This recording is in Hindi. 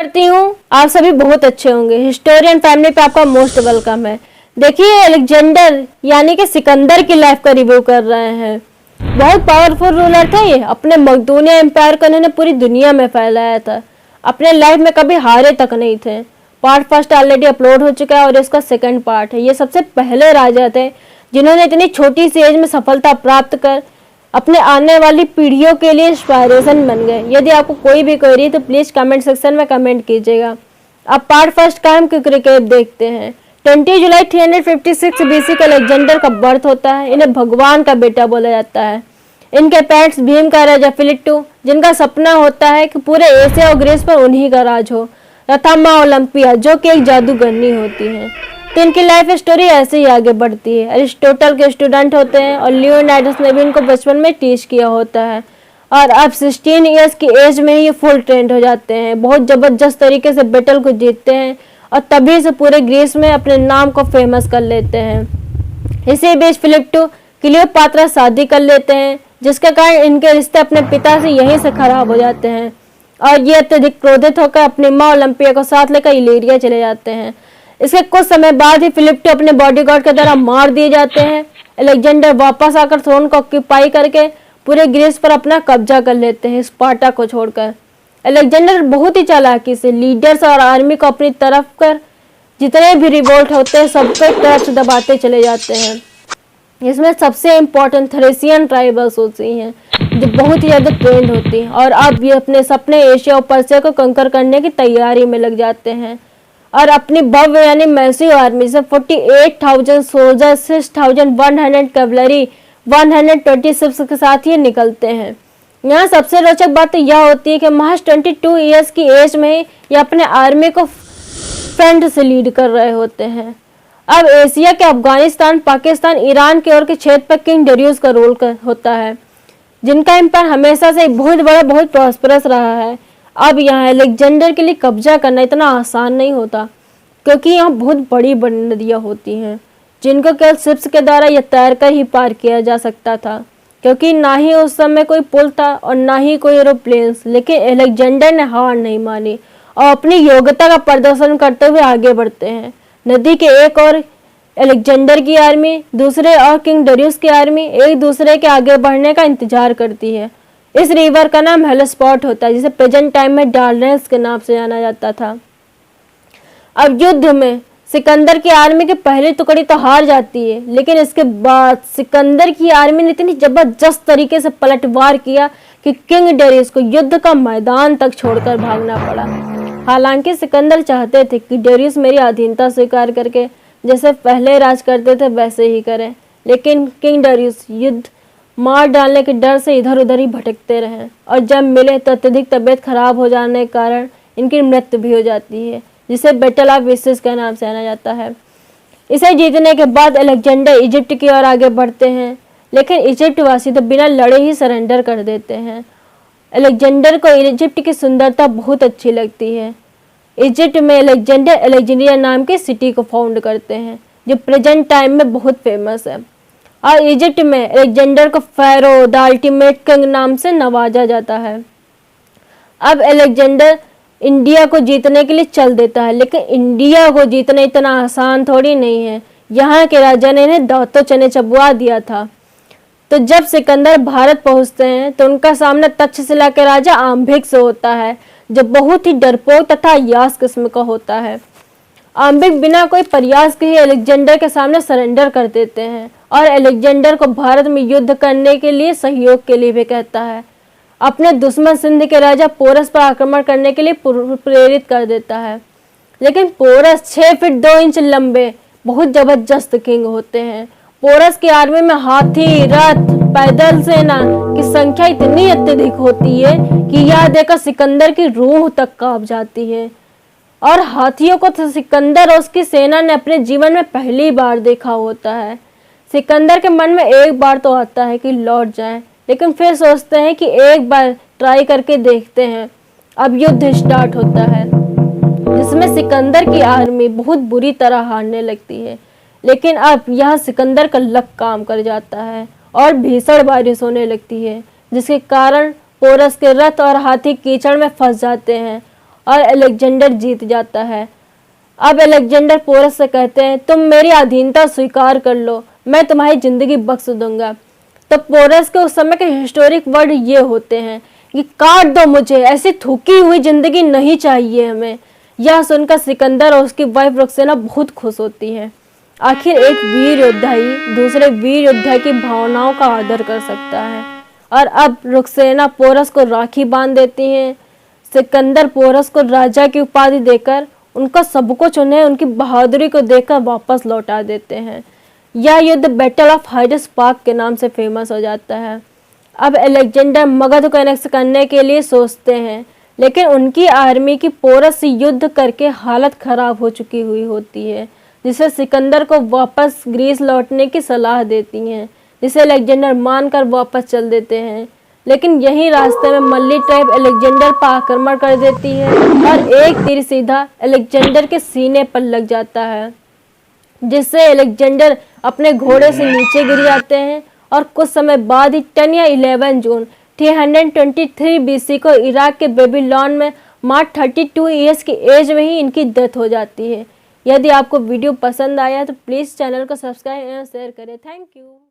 करती हूँ आप सभी बहुत अच्छे होंगे। हिस्टोरियन फैमिली पे आपका मोस्ट वेलकम है। देखिए अलेक्जेंडर यानी कि सिकंदर की लाइफ का रिव्यू कर रहे हैं। बहुत पावरफुल रूलर थे ये। अपने मकदूनिया एम्पायर को इन्होंने पूरी दुनिया में फैलाया था। अपने लाइफ में कभी हारे तक नहीं थे। पार्ट फर्स्ट ऑलरेडी अपलोड हो चुका है और इसका सेकंड पार्ट है। ये सबसे पहले राजा थे जिन्होंने इतनी छोटी सी एज में सफलता प्राप्त कर अपने आने वाली पीढ़ियों के लिए इंस्पायरेशन बन गए। यदि आपको कोई भी क्वेरी तो प्लीज कमेंट सेक्शन में कमेंट कीजिएगा। अब पार्ट फर्स्ट का हम क्रिकेट देखते हैं। 20 जुलाई 356 बीसी का अलेक्जेंडर का बर्थ होता है। इन्हें भगवान का बेटा बोला जाता है। इनके पेरेंट्स भीम का राजा फिलिट्टू, जिनका सपना होता है कि पूरे एशिया और ग्रीस पर उन्हीं का राज हो, तथा माँ ओलंपिया जो कि एक जादूगरनी होती है। तो इनकी लाइफ स्टोरी ऐसे ही आगे बढ़ती है। अरिस्टोटल के स्टूडेंट होते हैं और लियोनार्डस ने भी इनको बचपन में टीच किया होता है और अब 16 इयर्स की एज में ही ये फुल ट्रेंड हो जाते हैं। बहुत जबरदस्त तरीके से बैटल को जीतते हैं और तभी से पूरे ग्रीस में अपने नाम को फेमस कर लेते हैं। इसी बीच फिलिप्टू क्लियोपात्रा शादी कर लेते हैं, जिसके कारण इनके रिश्ते अपने पिता से यहीं से खराब हो जाते हैं और ये अत्यधिक क्रोधित होकर अपनी माँ ओलंपिया को साथ लेकर इलेरिया चले जाते हैं। इसके कुछ समय बाद ही फिलिप्टू अपने बॉडीगार्ड के द्वारा मार दिए जाते हैं। अलेक्जेंडर वापस आकर थ्रोन को ऑक्यूपाई करके पूरे ग्रीस पर अपना कब्जा कर लेते हैं, स्पार्टा को छोड़कर। अलेक्जेंडर बहुत ही चालाकी से लीडर्स और आर्मी को अपनी तरफ कर जितने भी रिवोल्ट होते हैं सबको टच दबाते चले जाते हैं। इसमें सबसे इम्पोर्टेंट थ्रेसियन ट्राइबल्स होती हैं जो बहुत ही ज़्यादा ट्रेंड होती हैं और अब ये अपने सपने एशिया और पर्सिया को कंकर करने की तैयारी में लग जाते हैं और अपनी भव्य यानी मैसिव आर्मी से 48,000 सोल्जर, 6,100 कैवलरी, 120 शिप्स के साथ ये निकलते हैं। यहाँ सबसे रोचक बात यह होती है कि महज 22 इयर्स की एज में ये अपने आर्मी को फ्रंट से लीड कर रहे होते हैं। अब एशिया के अफगानिस्तान, पाकिस्तान, ईरान के और के क्षेत्र पर किंग डेरियस का रोल होता है, जिनका एम्पायर हमेशा से बहुत बड़ा, बहुत प्रॉस्परस रहा है। अब यहाँ अलेक्जेंडर के लिए कब्जा करना इतना आसान नहीं होता, क्योंकि यहाँ बहुत बड़ी बड़ी नदियाँ होती हैं जिनको केवल शिप्स के द्वारा या तैरकर ही पार किया जा सकता था, क्योंकि ना ही उस समय कोई पुल था और ना ही कोई एरोप्लेन्स। लेकिन अलेक्जेंडर ने हार नहीं मानी और अपनी योग्यता का प्रदर्शन करते हुए आगे बढ़ते हैं। नदी के एक और अलेक्जेंडर की आर्मी, दूसरे और किंग डेरियस की आर्मी एक दूसरे के आगे बढ़ने का इंतजार करती है। इस रिवर का नाम हेलेस्पोर्ट होता है, जिसे प्रेजेंट टाइम में डार्डेन्स के नाम से जाना जाता था। अब युद्ध में सिकंदर की आर्मी की पहली टुकड़ी तो हार जाती है, लेकिन इसके बाद सिकंदर की आर्मी ने इतनी जबरदस्त तरीके से पलटवार किया कि किंग डेरियस को युद्ध का मैदान तक छोड़कर भागना पड़ा। हालांकि सिकंदर चाहते थे कि डेरियस मेरी अधीनता स्वीकार करके जैसे पहले राज करते थे वैसे ही करें, लेकिन किंग डेरियस युद्ध मार डालने के डर से इधर उधर ही भटकते रहे और जब मिले तो अत्यधिक तबीयत खराब हो जाने के कारण इनकी मृत्यु भी हो जाती है, जिसे बैटल ऑफ विसेस के नाम से जाना जाता है। इसे जीतने के बाद अलेक्जेंडर इजिप्ट की ओर आगे बढ़ते हैं, लेकिन इजिप्ट वासी तो बिना लड़े ही सरेंडर कर देते हैं। अलेक्जेंडर को इजिप्ट की सुंदरता बहुत अच्छी लगती है। इजिप्ट में अलेक्जेंडर अलेक्जेंड्रिया नाम की सिटी को फाउंड करते हैं, जो प्रेजेंट टाइम में बहुत फेमस है। और इजिप्ट में अलेक्जेंडर को फेरो द अल्टीमेट किंग नाम से नवाजा जाता है। अब अलेक्जेंडर इंडिया को जीतने के लिए चल देता है, लेकिन इंडिया को जीतना इतना आसान थोड़ी नहीं है। यहाँ के राजा ने इन्हें दांतों चने चबवा दिया था। तो जब सिकंदर भारत पहुंचते हैं तो उनका सामना तक्षशिला के राजा आम्भिक से होता है, जो बहुत ही डरपोक तथा अय्याश किस्म का होता है। आम्भिक बिना कोई प्रयास के ही अलेक्जेंडर के सामने सरेंडर कर देते हैं और अलेक्जेंडर को भारत में युद्ध करने के लिए सहयोग के लिए भी कहता है। अपने दुश्मन सिंध के राजा पोरस पर आक्रमण करने के लिए प्रेरित कर देता है, लेकिन पोरस 6 फीट 2 इंच लंबे बहुत जबरदस्त किंग होते हैं। पोरस की आर्मी में हाथी, रथ, पैदल सेना की संख्या इतनी अत्यधिक होती है कि यह देखकर सिकंदर की रूह तक कांप जाती है। और हाथियों को तो सिकंदर और उसकी सेना ने अपने जीवन में पहली बार देखा होता है। सिकंदर के मन में एक बार तो आता है कि लौट जाएं, लेकिन फिर सोचते हैं कि एक बार ट्राई करके देखते हैं। अब युद्ध स्टार्ट होता है, जिसमें सिकंदर की आर्मी बहुत बुरी तरह हारने लगती है। लेकिन अब यह सिकंदर का लक काम कर जाता है और भीषण बारिश होने लगती है, जिसके कारण पोरस के रथ और हाथी कीचड़ में फंस जाते हैं और अलेक्जेंडर जीत जाता है। अब अलेक्जेंडर पोरस से कहते हैं, तुम मेरी अधीनता स्वीकार कर लो, मैं तुम्हारी जिंदगी बख्श दूंगा। तो पोरस के उस समय के हिस्टोरिक वर्ड ये होते हैं कि काट दो मुझे, ऐसी थूकी हुई जिंदगी नहीं चाहिए हमें। यह सुनकर सिकंदर और उसकी वाइफ रुक्सेना बहुत खुश होती है। आखिर एक वीर योद्धा ही दूसरे वीर योद्धा की भावनाओं का आदर कर सकता है। और अब रुक्सेना पोरस को राखी बांध देती हैं। सिकंदर पोरस को राजा की उपाधि देकर उनका सब कुछ उन्हें उनकी बहादुरी को देखकर वापस लौटा देते हैं। यह युद्ध बैटल ऑफ हाइडस पार्क के नाम से फेमस हो जाता है। अब अलेक्जेंडर मगध को एनेक्स करने के लिए सोचते हैं, लेकिन उनकी आर्मी की पोरस से युद्ध करके हालत खराब हो चुकी हुई होती है, जिसे सिकंदर को वापस ग्रीस लौटने की सलाह देती हैं, जिसे अलेक्जेंडर मानकर वापस चल देते हैं। लेकिन यही रास्ते में मल्ली ट्राइब अलेक्जेंडर पर आक्रमण कर देती है और एक तीर सीधा अलेक्जेंडर के सीने पर लग जाता है, जिससे अलेक्जेंडर अपने घोड़े से नीचे गिर जाते हैं। और कुछ समय बाद ही 10 या 11 जून 323 BC को इराक के बेबीलोन में मात्र 32 ईयर्स की एज में ही इनकी डेथ हो जाती है। यदि आपको वीडियो पसंद आया तो प्लीज़ चैनल को सब्सक्राइब एवं शेयर करें। Thank you.